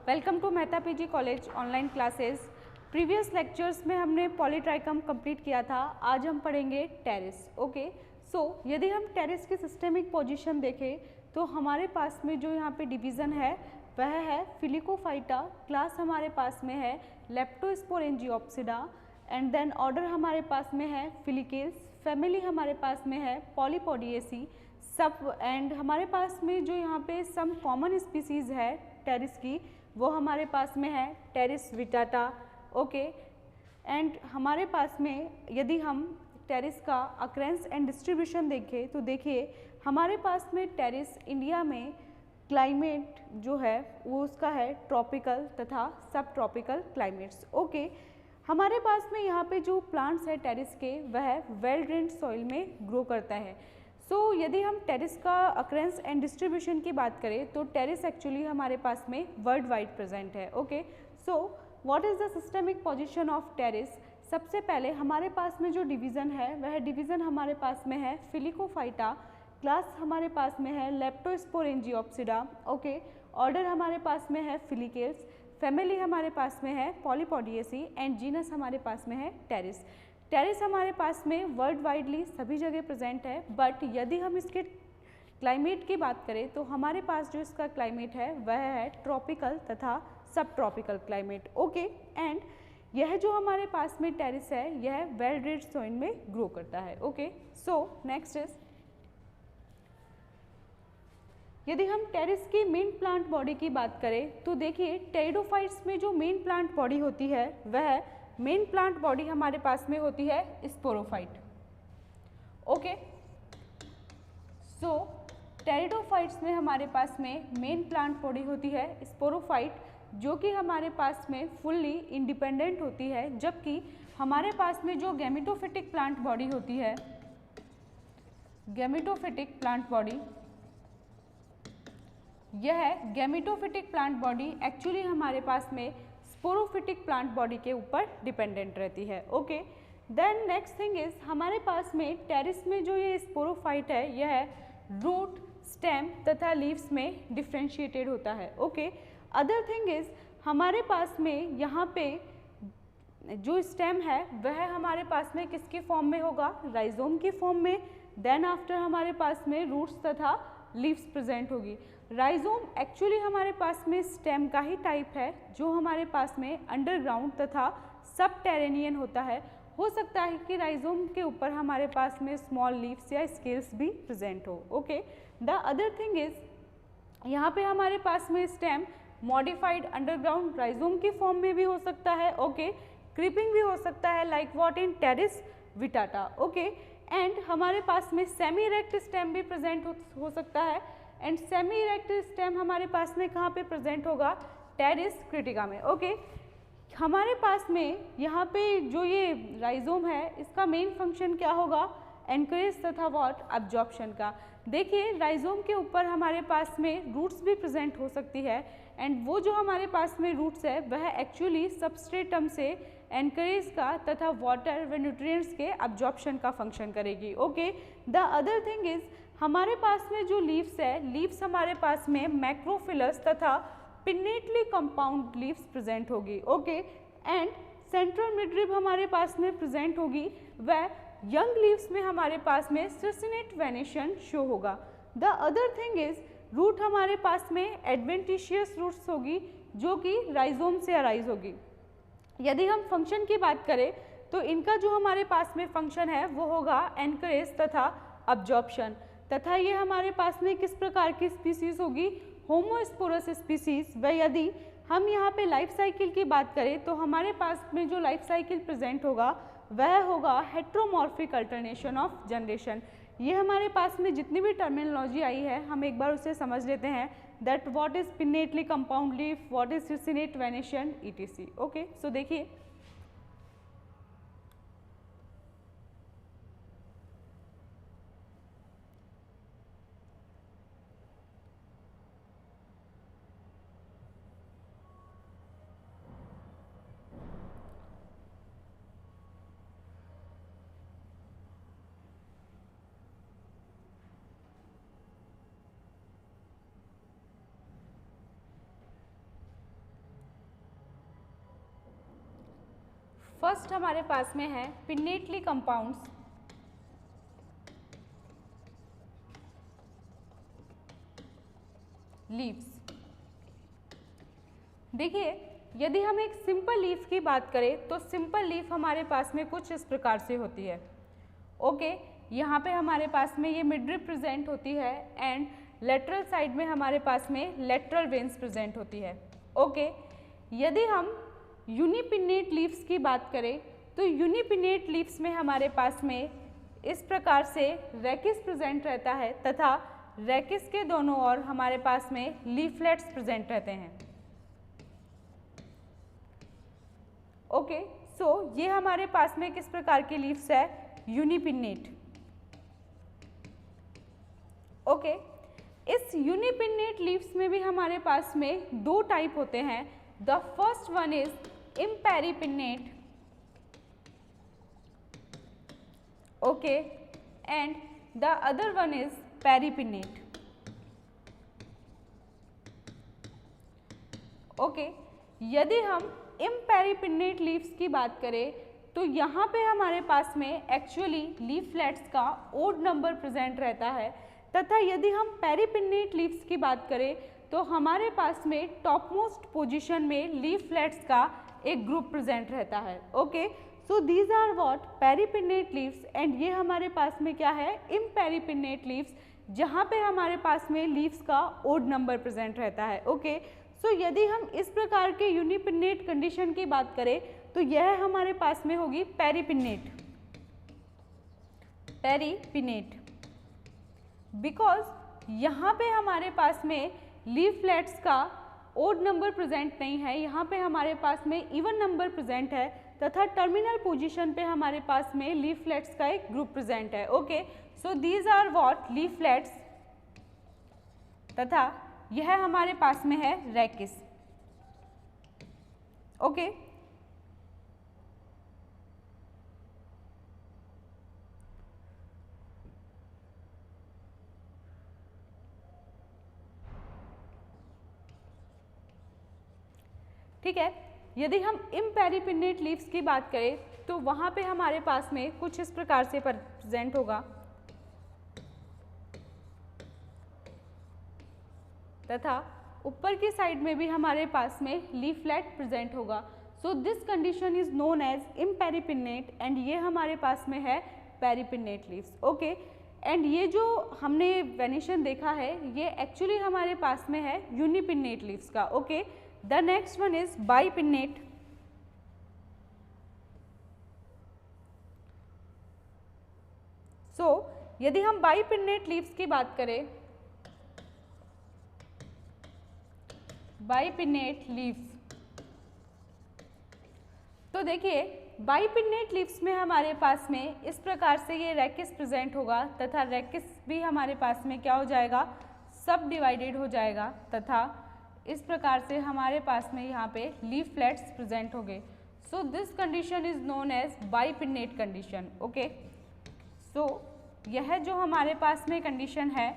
Welcome to Mehta PG college online classes. Previous lectures में हमने Polytrichum complete किया था। आज हम पढ़ेंगे टेरेस। ओके, सो यदि हम टेरेस की सिस्टेमिक पोजीशन देखें तो हमारे पास में जो यहाँ पे डिवीज़न है वह है फिलिकोफाइटा। क्लास हमारे पास में है लेप्टोस्पोरेंजियोप्सिडा एंड देन ऑर्डर हमारे पास में है फिलिकेल्स। फैमिली हमारे पास में है पॉलीपोडिएसी सब एंड हमारे पास में जो यहाँ पे सम कॉमन स्पीसीज़ है टेरिस की वो हमारे पास में है टेरिस विटाटा। ओके, एंड हमारे पास में यदि हम टेरिस का अक्रेंस एंड डिस्ट्रीब्यूशन देखें तो देखिए हमारे पास में टेरिस इंडिया में क्लाइमेट जो है वो उसका है ट्रॉपिकल तथा सब ट्रॉपिकल क्लाइमेट्स। ओके, हमारे पास में यहाँ पे जो प्लांट्स है टेरिस के वह वेल ड्रेन्ड सॉइल में ग्रो करता है। यदि हम टेरिस का अक्रेंस एंड डिस्ट्रीब्यूशन की बात करें तो टेरिस एक्चुअली हमारे पास में वर्ल्ड वाइड प्रेजेंट है। Okay, so what is the systemic position of pteris. सबसे पहले हमारे पास में जो डिवीज़न है वह डिवीज़न हमारे पास में है फिलिकोफाइटा। क्लास हमारे पास में है लेप्टोस्पोरेंजियोप्सिडा। ओके, ऑर्डर हमारे पास में है फिलिकेल्स। फैमिली हमारे पास में है पॉलीपोडिएसी एंड जीनस हमारे पास में है टेरिस। टेरिस हमारे पास में वर्ल्ड वाइडली सभी जगह प्रेजेंट है, बट यदि हम इसके क्लाइमेट की बात करें तो हमारे पास जो इसका क्लाइमेट है वह है ट्रॉपिकल तथा सब ट्रॉपिकल क्लाइमेट। ओके, एंड यह जो हमारे पास में टेरिस है यह वेल ड्रेन्ड सॉइल में ग्रो करता है। ओके, सो नेक्स्ट इज यदि हम टेरिस की मेन प्लांट बॉडी की बात करें तो देखिए टेरिडोफाइट्स में जो मेन प्लांट बॉडी होती है वह मेन प्लांट बॉडी हमारे पास में होती है स्पोरोफाइट। ओके, सो टेरिडोफाइट्स में हमारे पास में मेन प्लांट बॉडी होती है स्पोरोफाइट, जो कि हमारे पास में फुल्ली इंडिपेंडेंट होती है, जबकि हमारे पास में जो गैमेटोफिटिक प्लांट बॉडी होती है गैमेटोफिटिक प्लांट बॉडी, यह गैमेटोफिटिक प्लांट बॉडी एक्चुअली हमारे पास में स्पोरोफिटिक प्लांट बॉडी के ऊपर डिपेंडेंट रहती है। Okay, then next thing is हमारे पास में टेरिस में जो ये स्पोरोफाइट है यह रूट, स्टेम तथा लीव्स में डिफ्रेंशिएटेड होता है। ओके, अदर थिंग इज हमारे पास में यहाँ पे जो स्टेम है वह हमारे पास में किसके फॉर्म में होगा, राइजोम की फॉर्म में। देन आफ्टर हमारे पास में रूट्स तथा लीव्स प्रेजेंट होगी। राइजोम एक्चुअली हमारे पास में स्टेम का ही टाइप है जो हमारे पास में अंडरग्राउंड तथा सब टेरेनियन होता है। हो सकता है कि राइजोम के ऊपर हमारे पास में स्मॉल लीव्स या स्केल्स भी प्रेजेंट हो। Okay, the other thing is यहाँ पे हमारे पास में स्टेम मॉडिफाइड अंडरग्राउंड राइजोम की फॉर्म में भी हो सकता है। ओके, क्रीपिंग भी हो सकता है like what in Pteris vittata. Okay, and हमारे पास में सेमी इरेक्ट स्टेम भी प्रेजेंट हो सकता है, एंड सेमी इरेक्ट स्टेम हमारे पास में कहाँ पे प्रेजेंट होगा, टेरिस क्रिटिका में। ओके, हमारे पास में यहाँ पे जो ये राइजोम है इसका मेन फंक्शन क्या होगा, एनकरेज तथा वॉट एब्जॉर्प्शन का। देखिए राइजोम के ऊपर हमारे पास में रूट्स भी प्रेजेंट हो सकती है, एंड वो जो हमारे पास में रूट्स है वह एक्चुअली सबस्ट्रेटम से एनकरेज का तथा वाटर व न्यूट्रिएंट्स के एब्जॉर्प्शन का फंक्शन करेगी। Okay, the other thing is हमारे पास में जो लीव्स है, लीव्स हमारे पास में मैक्रोफिलस तथा पिन्नेटली कंपाउंड लीव्स प्रेजेंट होगी। ओके, एंड सेंट्रल मिडरिब हमारे पास में प्रेजेंट होगी, वह यंग लीव्स में हमारे पास में सर्सिनेट वेनेशन शो होगा। The other thing is root हमारे पास में एडवेंटिशियस रूट्स होगी जो कि राइजोम से अराइज होगी। यदि हम फंक्शन की बात करें तो इनका जो हमारे पास में फंक्शन है वो होगा एनकरेज तथा अब्जॉर्प्शन, तथा ये हमारे पास में किस प्रकार की स्पीसीज होगी, होमोस्पोरस स्पीसीज। व यदि हम यहाँ पे लाइफ साइकिल की बात करें तो हमारे पास में जो लाइफ साइकिल प्रेजेंट होगा वह होगा हेट्रोमॉर्फिक अल्टरनेशन ऑफ जनरेशन। ये हमारे पास में जितनी भी टर्मिनोलॉजी आई है हम एक बार उसे समझ लेते हैं, that what is pinnately compound leaf, what is circinate venation etc. Okay, so देखिए फर्स्ट हमारे पास में है पिन्नेटली कंपाउंड्स, लीव्स। देखिए, यदि हम एक सिंपल लीफ की बात करें तो सिंपल लीफ हमारे पास में कुछ इस प्रकार से होती है। ओके, यहाँ पे हमारे पास में ये मिडरिप प्रेजेंट होती है एंड लेटरल साइड में हमारे पास में लेटरल वेन्स प्रेजेंट होती है। ओके, यदि हम यूनिपिन्नेट लीव्स की बात करें तो यूनिपिन्नेट लीव्स में हमारे पास में इस प्रकार से रेकिस प्रेजेंट रहता है तथा रेकिस के दोनों ओर हमारे पास में लीफलेट्स प्रेजेंट रहते हैं। ओके, सो ये हमारे पास में किस प्रकार के लीव्स है, यूनिपिन्नेट। ओके, इस यूनिपिन्नेट लीव्स में भी हमारे पास में दो टाइप होते हैं। The first one is imparipinnate, okay, and the other one is paripinnate. Okay, यदि हम इम्पेरिपिन्नेट लीव्स की बात करें तो यहाँ पे हमारे पास में एक्चुअली लीफलेट्स का ओड नंबर प्रेजेंट रहता है तथा यदि हम पेरिपिन्नेट लीव्स की बात करें तो हमारे पास में टॉप मोस्ट पोजिशन में लीफलेट्स का एक ग्रुप प्रेजेंट रहता है। Okay, so these are what paripinnate leaves and ये हमारे पास में क्या है, इम्पेरिपिन्नेट लीव्स, जहाँ पे हमारे पास में लीव्स का ओड नंबर प्रेजेंट रहता है। ओके, सो यदि हम इस प्रकार के यूनिपिन्नेट कंडीशन की बात करें तो यह हमारे पास में होगी पेरिपिन्नेट, बिकॉज यहाँ पे हमारे पास में लीफलेट्स का ओड नंबर प्रेजेंट नहीं है, यहाँ पे हमारे पास में इवन नंबर प्रेजेंट है तथा टर्मिनल पोजीशन पे हमारे पास में लीफलेट्स का एक ग्रुप प्रेजेंट है। Okay, so these are what leaflets तथा यह हमारे पास में है रेकिस। ओके, ठीक है, यदि हम इम्पेरिपिन्नेट लीव्स की बात करें तो वहाँ पे हमारे पास में कुछ इस प्रकार से प्रेजेंट होगा तथा ऊपर की साइड में भी हमारे पास में लीफलेट प्रेजेंट होगा। So this condition is known as imparipinnate and ये हमारे पास में है पेरिपिन्नेट लीव्स। ओके, एंड ये जो हमने वेनिशन देखा है ये एक्चुअली हमारे पास में है यूनिपिन्नेट लीव्स का। Okay, the next one is bipinnate. So यदि हम बाइपिन्नेट लीव्स की बात करें, बाइपिन्नेट लीव्स, तो देखिए बाइपिन्नेट लीव्स में हमारे पास में इस प्रकार से ये रेकिस प्रेजेंट होगा तथा रेकिस भी हमारे पास में क्या हो जाएगा, सब डिवाइडेड हो जाएगा तथा इस प्रकार से हमारे पास में यहाँ पे लीफलेट्स प्रेजेंट होंगे। So this condition is known as bipinnate condition. Okay, so यह जो हमारे पास में कंडीशन है,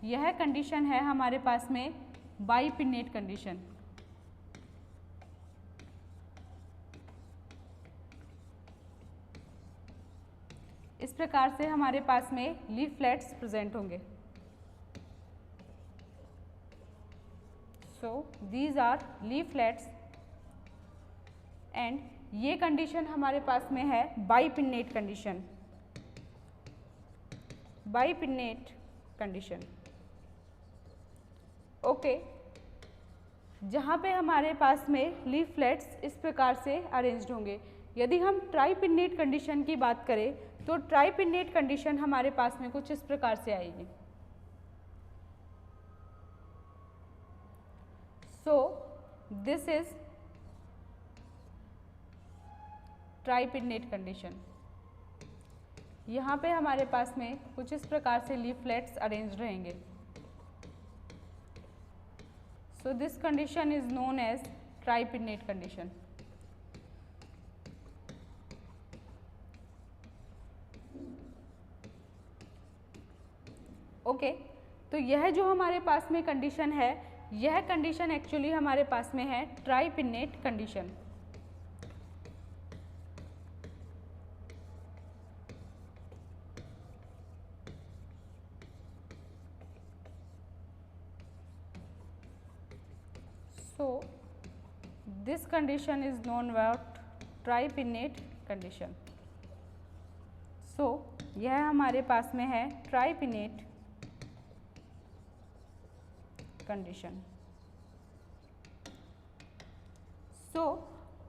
यह कंडीशन है हमारे पास में बाइपिन्नेट कंडीशन। इस प्रकार से हमारे पास में लीफलेट्स प्रेजेंट होंगे। So these are leaflets and ये कंडीशन हमारे पास में है bipinnate condition, bipinnate condition. Okay, जहाँ पे हमारे पास में लीफलेट्स इस प्रकार से अरेंज्ड होंगे। यदि हम ट्राइपिन्नेट कंडीशन की बात करें तो ट्राइपिन्नेट कंडीशन हमारे पास में कुछ इस प्रकार से आएगी। So this is tripinnate condition. यहाँ पे हमारे पास में कुछ इस प्रकार से लीफलेट्स अरेंज रहेंगे। So this condition is known as tripinnate condition. Okay, तो यह जो हमारे पास में कंडीशन है, यह कंडीशन एक्चुअली हमारे पास में है tripinnate condition. So this condition is known as tripinnate condition. So यह हमारे पास में है tripinnate condition. So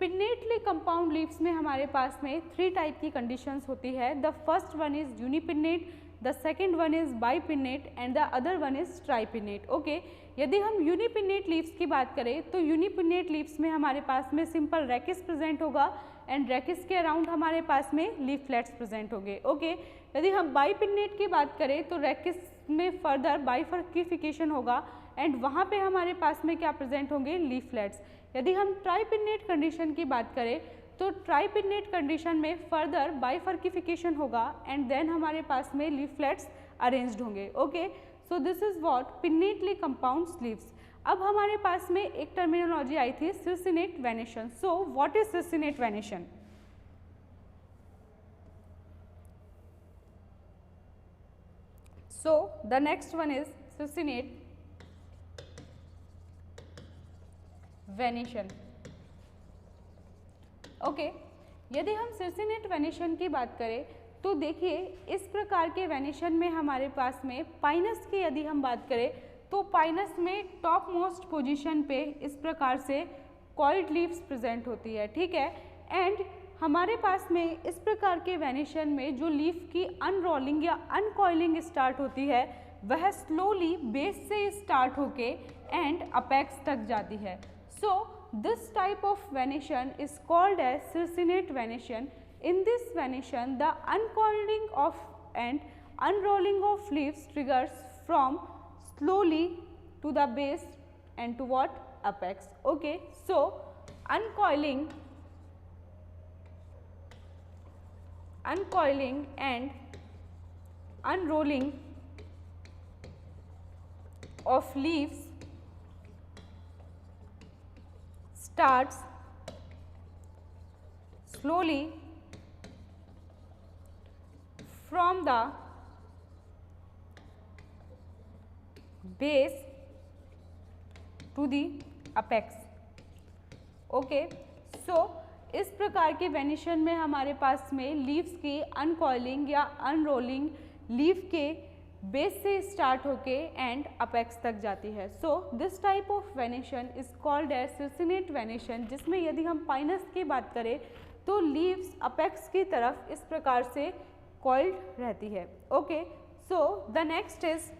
pinnately compound leaves में हमारे पास में 3 टाइप की कंडीशंस होती है. The first one is unipinnate, the second one is bipinnate and the other one is tripinnate. Okay, यदि हम यूनिपिन्नेट लीव्स की बात करें तो यूनिपिन्नेट लीव्स में हमारे पास में सिंपल रैकिस प्रेजेंट होगा एंड रैकिस के अराउंड हमारे पास में लीफलेट्स प्रेजेंट होंगे. ओके, यदि हम बाइपिन्नेट की बात करें तो रैकिस में फर्दर बाइफर्किफिकेशन होगा एंड वहाँ पे हमारे पास में क्या प्रेजेंट होंगे, लीफलेट्स. यदि हम ट्राइपिन्नेट कंडीशन की बात करें तो ट्राइपिन्नेट कंडीशन में फर्दर बाइफर्किफिकेशन होगा एंड देन हमारे पास में लीफलेट्स अरेंज्ड होंगे. Okay, so this is what pinnately compound leaves. अब हमारे पास में एक टर्मिनोलॉजी आई थी circinate venation. So what is circinate venation? So the next one is circinate venation. Okay, यदि हम सर्सिनेट वेनेशन की बात करें तो देखिए इस प्रकार के वेनेशन में हमारे पास में पाइनस की यदि हम बात करें तो पाइनस में टॉप मोस्ट पोजीशन पे इस प्रकार से कॉइल्ड लीव्स प्रेजेंट होती है. ठीक है, एंड हमारे पास में इस प्रकार के वेनेशन में जो लीफ की अनरोलिंग या अनकॉइलिंग स्टार्ट होती है वह स्लोली बेस से स्टार्ट होके एंड अपेक्स तक जाती है. So this type of venation is called as circinate venation. In this venation, the uncoiling of and unrolling of leaves triggers from slowly to the base and to what? Apex. Okay, so uncoiling and unrolling of leaves starts slowly from the base to the apex. Okay, so इस प्रकार के venation में हमारे पास में leaves की uncoiling या unrolling leaf के बेस से स्टार्ट होके एंड अपेक्स तक जाती है. So this type of venation is called as circinate venation, जिसमें यदि हम पाइनस की बात करें तो लीव्स अपेक्स की तरफ इस प्रकार से कॉइल्ड रहती है. Okay, so the next is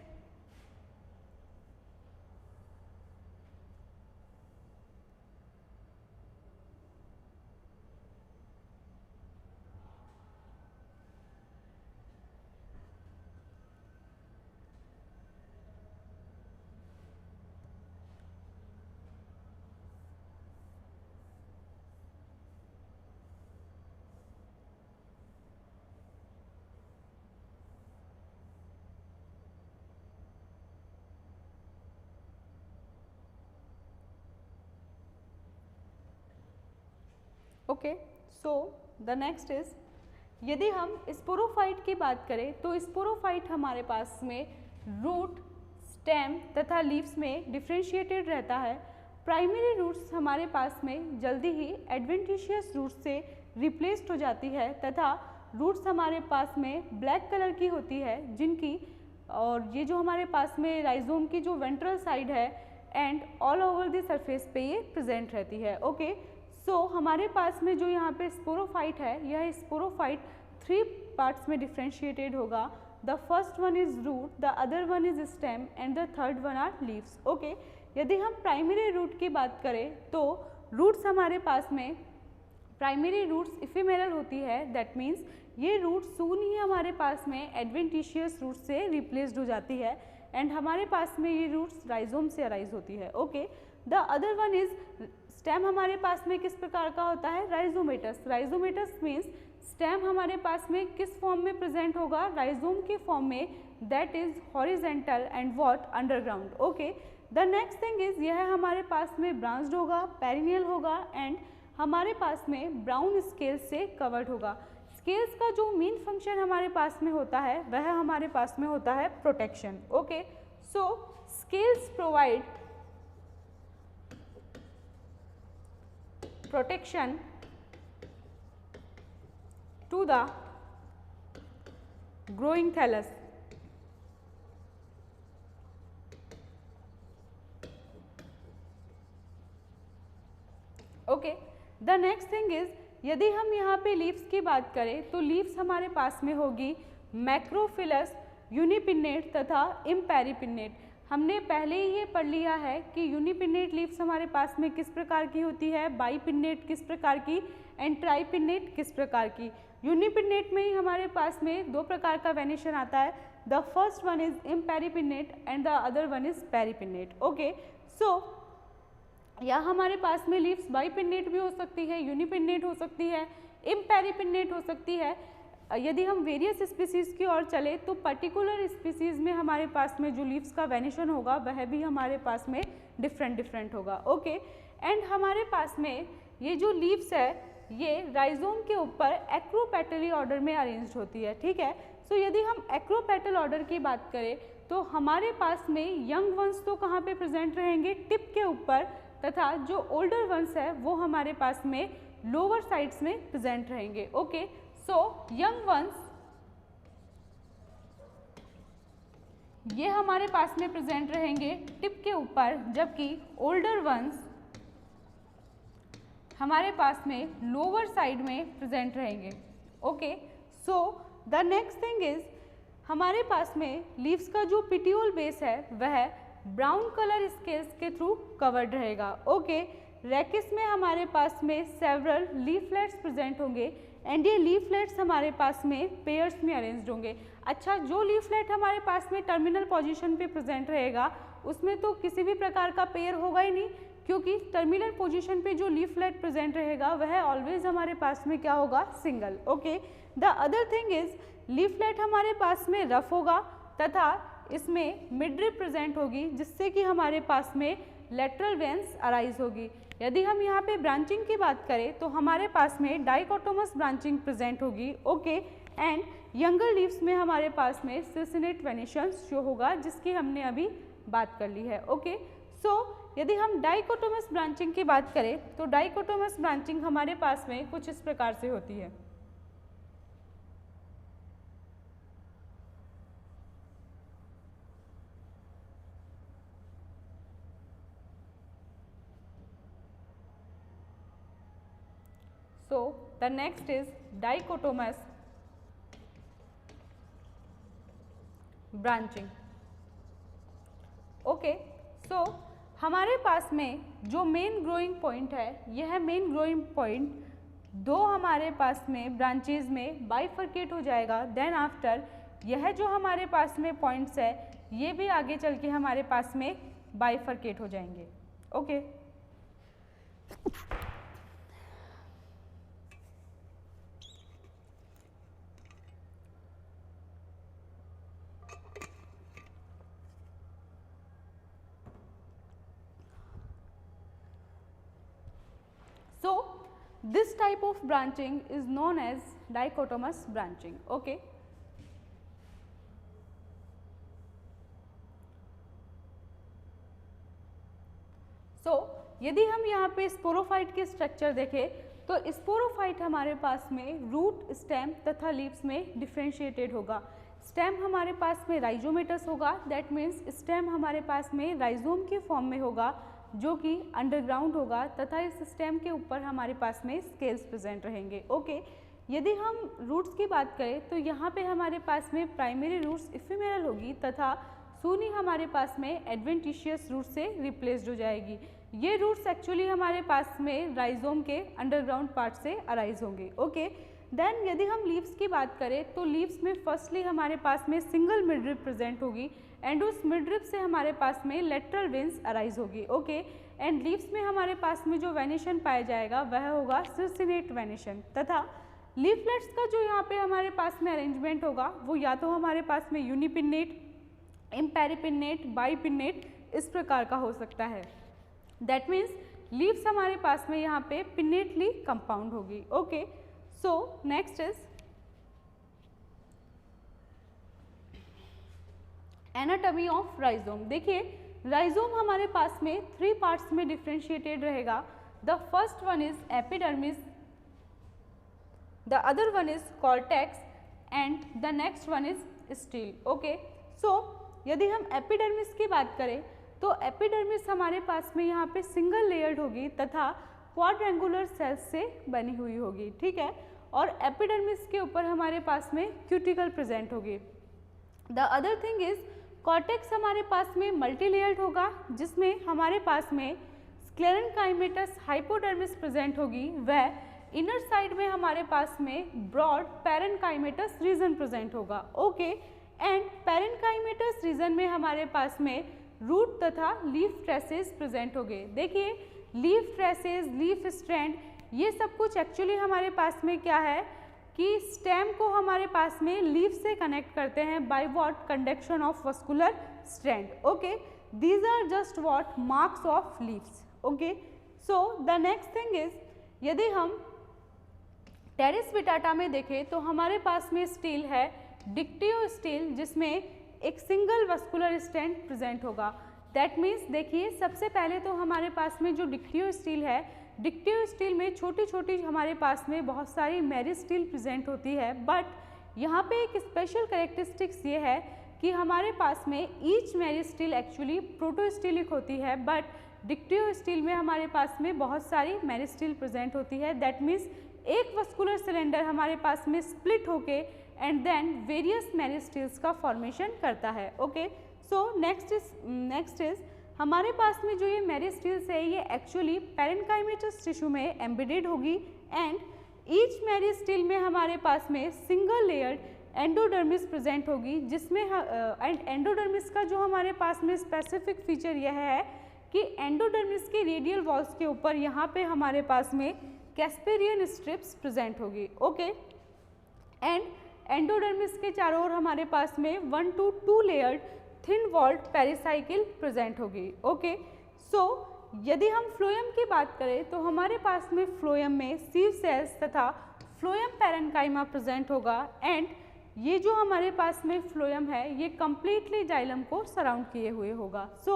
okay, so the next is यदि हम स्पोरोफाइट की बात करें तो स्पोरोफाइट हमारे पास में रूट, स्टेम तथा लीव्स में डिफ्रेंशिएटेड रहता है. प्राइमरी रूट्स हमारे पास में जल्दी ही एडवेंटिशियस रूट्स से रिप्लेस्ड हो जाती है तथा रूट्स हमारे पास में ब्लैक कलर की होती है जिनकी, और ये जो हमारे पास में राइजोम की जो वेंट्रल साइड है and all over the surface पे ये प्रेजेंट रहती है. ओके, सो हमारे पास में जो यहाँ पे स्पोरोफाइट है यह स्पोरोफाइट 3 पार्ट्स में डिफ्रेंशिएटेड होगा. The first one is root, the other one is stem and the third one are leaves. Okay, यदि हम प्राइमरी रूट की बात करें तो रूट्स हमारे पास में प्राइमरी रूट्स इफेमेरल होती है. दैट मीन्स ये रूट सून ही हमारे पास में एडवेंटिशियस रूट से रिप्लेस्ड हो जाती है एंड हमारे पास में ये रूट्स राइजोम से अराइज होती है. Okay, the other one is stem हमारे पास में किस प्रकार का होता है, राइजोमेटस. राइजोमेटस मीन्स स्टेम हमारे पास में किस फॉर्म में प्रेजेंट होगा, राइजोम के फॉर्म में, that is horizontal and what, underground. Okay, the next thing is यह हमारे पास में ब्रांच्ड होगा, पेरिनियल होगा एंड हमारे पास में ब्राउन स्केल्स से कवर्ड होगा. स्केल्स का जो मेन फंक्शन हमारे पास में होता है वह हमारे पास में होता है protection. Okay, so scales provide protection to the growing thallus. Okay, the next thing is, यदि हम यहाँ पे लीव्स की बात करें तो लीव्स हमारे पास में होगी मैक्रोफिलस, यूनिपिन्नेट तथा इम्पेरिपिन्नेट। हमने पहले ही ये पढ़ लिया है कि यूनिपिन्नेट लीव्स हमारे पास में किस प्रकार की होती है, बाईपिन्नेट किस प्रकार की, एंड ट्राइपिन्नेट किस प्रकार की। यूनिपिन्नेट में ही हमारे पास में दो प्रकार का वेनेशन आता है, the first one is imparipinnate and the other one is paripinnate. Okay, so या हमारे पास में लीव्स बाईपिन्नेट भी हो सकती है, यूनिपिन्नेट हो सकती है, इम्पेरिपिन्नेट हो सकती है। यदि हम वेरियस स्पीसीज़ की ओर चले तो पर्टिकुलर स्पीसीज़ में हमारे पास में जो लीव्स का वेनेशन होगा वह भी हमारे पास में डिफरेंट होगा। ओके, एंड हमारे पास में ये जो लीव्स है ये राइजोम के ऊपर एक्रोपेटली ऑर्डर में अरेंज्ड होती है। ठीक है, सो यदि हम एक्रोपेटल ऑर्डर की बात करें तो हमारे पास में यंग वंस तो कहाँ पे प्रेजेंट रहेंगे, टिप के ऊपर, तथा जो ओल्डर वंस है वो हमारे पास में लोअर साइड्स में प्रेजेंट रहेंगे। ओके, सो यंग वंस ये हमारे पास में प्रेजेंट रहेंगे टिप के ऊपर, जबकि ओल्डर वंस हमारे पास में लोअर साइड में प्रेजेंट रहेंगे। Okay, so the next thing is, हमारे पास में लीव्स का जो पिटियोल बेस है वह ब्राउन कलर स्केल्स के थ्रू कवर्ड रहेगा। ओके, रेकिस में हमारे पास में सेवरल लीफलेट्स प्रेजेंट होंगे एंड ये लीफलेट्स हमारे पास में पेयर्स में अरेंज्ड होंगे। अच्छा, जो लीफलेट हमारे पास में टर्मिनल पोजीशन पे प्रेजेंट रहेगा उसमें तो किसी भी प्रकार का पेयर होगा ही नहीं, क्योंकि टर्मिनल पोजीशन पे जो लीफलेट प्रेजेंट रहेगा वह ऑलवेज हमारे पास में क्या होगा, single. Okay, the other thing is, leaflet हमारे पास में रफ होगा तथा इसमें मिडरिप प्रेजेंट होगी, जिससे कि हमारे पास में लेटरल वेन्स अराइज होगी। यदि हम यहाँ पे ब्रांचिंग की बात करें तो हमारे पास में डाइकोटोमस ब्रांचिंग प्रेजेंट होगी। ओके, एंड यंगर लीव्स में हमारे पास में सिसिनेट वेनेशंस शो होगा, जिसकी हमने अभी बात कर ली है। ओके, सो यदि हम डाइकोटोमस ब्रांचिंग की बात करें तो डाइकोटोमस ब्रांचिंग हमारे पास में कुछ इस प्रकार से होती है। So the next is dichotomous branching. Okay, so हमारे पास में जो मेन ग्रोइंग पॉइंट है, यह मेन ग्रोइंग पॉइंट दो हमारे पास में ब्रांचेज में बाइफर्केट हो जाएगा। देन आफ्टर यह जो हमारे पास में पॉइंट्स है ये भी आगे चल के हमारे पास में बाइफर्केट हो जाएंगे। Okay, so this type of branching is known as dichotomous branching. Okay, so यदि हम यहाँ पे स्पोरोफाइट के स्ट्रक्चर देखें तो स्पोरोफाइट हमारे पास में रूट, स्टेम तथा लीव्स में डिफ्रेंशिएटेड होगा। स्टेम हमारे पास में राइजोमेटस होगा, दैट मीन्स स्टेम हमारे पास में राइजोम के फॉर्म में होगा जो कि अंडरग्राउंड होगा, तथा इस स्टेम के ऊपर हमारे पास में स्केल्स प्रेजेंट रहेंगे। ओके, यदि हम रूट्स की बात करें तो यहाँ पे हमारे पास में प्राइमरी रूट्स इफेमेरल होगी तथा सूनी हमारे पास में एडवेंटिशियस रूट से रिप्लेस्ड हो जाएगी। ये रूट्स एक्चुअली हमारे पास में राइजोम के अंडरग्राउंड पार्ट से अराइज होंगे। ओके, देन यदि हम लीव्स की बात करें तो लीव्स में फर्स्टली हमारे पास में सिंगल मिडरिप प्रेजेंट होगी एंड उस मिडरिप से हमारे पास में लेटरल वेन्स अराइज होगी। ओके, एंड लीव्स में हमारे पास में जो वेनेशन पाया जाएगा वह होगा सिसिनेट वेनेशन, तथा लीफलेट्स का जो यहाँ पे हमारे पास में अरेंजमेंट होगा वो या तो हमारे पास में यूनिपिन्नेट, इम्पेरिपिन्नेट, बाईपिन्नेट इस प्रकार का हो सकता है। दैट मीन्स लीव्स हमारे पास में यहाँ पे पिन्नेटली कंपाउंड होगी। Okay, so next is anatomy of rhizome. देखिए, राइजोम हमारे पास में 3 पार्ट्स में डिफ्रेंशिएटेड रहेगा। The first one is epidermis, the other one is cortex and the next one is stele. Okay, so यदि हम एपिडर्मिस की बात करें तो एपिडर्मिस हमारे पास में यहाँ पे सिंगल लेयर्ड होगी तथा क्वाड्रेंगुलर सेल्स से बनी हुई होगी, ठीक है। और एपिडर्मिस के ऊपर हमारे पास में क्यूटिकल प्रेजेंट होगी। The other thing is cortex हमारे पास में मल्टी लेयर्ड होगा जिसमें हमारे पास में स्क्लेरेंकाइमेटस हाइपोडर्मिस प्रेजेंट होगी, वह इनर साइड में हमारे पास में ब्रॉड पैरेन्काइमेटस रीजन प्रेजेंट होगा। ओके, एंड पैरेन्काइमेटस रीजन में हमारे पास में रूट तथा लीफ ट्रेसेस प्रेजेंट होंगे। देखिए, लीफ ट्रेसेस, लीफ स्ट्रैंड, ये सब कुछ एक्चुअली हमारे पास में क्या है कि स्टेम को हमारे पास में लीफ से कनेक्ट करते हैं by what, conduction of vascular strand. Okay, these are just what marks of leaves. Okay, so the next thing is यदि हम टेरिस विटाटा में देखें तो हमारे पास में स्टील है डिक्टियो स्टील, जिसमें एक सिंगल वस्कुलर स्ट्रैंड प्रेजेंट होगा। दैट मीन्स देखिए, सबसे पहले तो हमारे पास में जो डिक्टियो स्टील है, डिक्टियो स्टील में छोटी छोटी हमारे पास में बहुत सारी मेरिस्टील प्रेजेंट होती है, बट यहाँ पे एक स्पेशल कैरेक्टरिस्टिक्स ये है कि हमारे पास में ईच मेरिस्टील एक्चुअली प्रोटोस्टीलिक होती है, बट डिक्टियो स्टील में हमारे पास में बहुत सारी मेरिस्टील प्रेजेंट होती है। दैट मीन्स एक वस्कुलर सिलेंडर हमारे पास में स्प्लिट होके एंड देन वेरियस मेरिस्टील्स का फॉर्मेशन करता है। ओके, सो नेक्स्ट इज हमारे पास में जो ये मेरिस्टील्स है ये एक्चुअली पैरेन्काइमेटस टिश्यू में एम्बेडेड होगी एंड ईच मेरिस्टील में हमारे पास में सिंगल लेयर्ड एंडोडर्मिस प्रेजेंट होगी, जिसमें एंड एंडोडर्मिस का जो हमारे पास में स्पेसिफिक फीचर यह है कि एंडोडर्मिस की रेडियल वॉल्स के ऊपर यहाँ पे हमारे पास में कैस्पेरियन स्ट्रिप्स प्रेजेंट होगी। ओके, एंड एंडोडर्मिस के चारों ओर हमारे पास में 1 to 2 layered thin walled pericycle present होगी। ओके, सो यदि हम फ्लोएम की बात करें तो हमारे पास में फ्लोएम में सीव सेल्स तथा फ्लोएम पैरेन्काइमा प्रेजेंट होगा एंड ये जो हमारे पास में फ्लोएम है ये कम्प्लीटली जाइलम को सराउंड किए हुए होगा। सो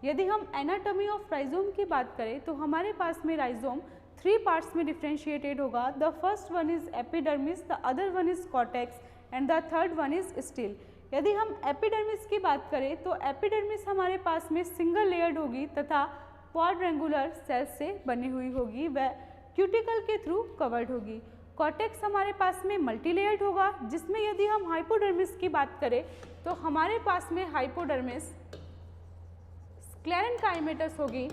यदि हम एनाटॉमी ऑफ राइजोम की बात करें तो हमारे पास में राइजोम 3 पार्ट्स में डिफ्रेंशिएटेड होगा। The first one is epidermis, the other one is cortex and the third one is steel. यदि हम एपिडर्मिस की बात करें तो एपिडर्मिस हमारे पास में सिंगल लेयर्ड होगी तथा क्वाड्रेंगुलर सेल्स से बनी हुई होगी, वह क्यूटिकल के थ्रू कवर्ड होगी। कॉर्टेक्स हमारे पास में मल्टी लेयर्ड होगा, जिसमें यदि हम हाइपोडर्मिस की बात करें तो हमारे पास में हाइपोडर्मिस स्क्लेरेंकाइमेटस होगी,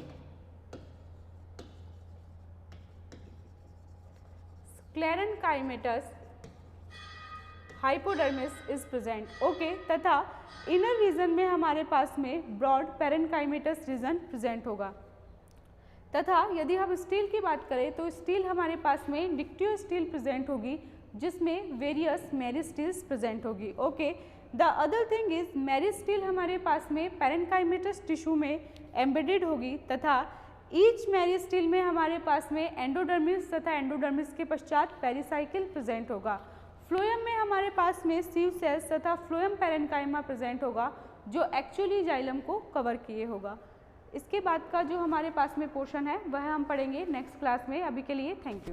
स्क्लेरेंकाइमेटस हाइपोडर्मिस इज प्रेजेंट। ओके, तथा इनर रीजन में हमारे पास में ब्रॉड पैरेन्काइमेटस रीजन प्रेजेंट होगा। तथा यदि हम स्टील की बात करें तो स्टील हमारे पास में डिक्टियो स्टील प्रेजेंट होगी, जिसमें वेरियस मेरिस्टील्स प्रेजेंट होगी। Okay, the other thing is meristele हमारे पास में पैरेन्काइमेटस टिश्यू में एम्बेडेड होगी तथा ईच मेरिस्टील में हमारे पास में एंडोडर्मिस तथा एंडोडर्मिस के पश्चात पेरिसाइकिल प्रेजेंट होगा। फ्लोएम में हमारे पास में सीव सेल्स तथा फ्लोएम पैरेन्काइमा प्रेजेंट होगा, जो एक्चुअली जाइलम को कवर किए होगा। इसके बाद का जो हमारे पास में पोर्शन है वह हम पढ़ेंगे नेक्स्ट क्लास में। अभी के लिए थैंक यू।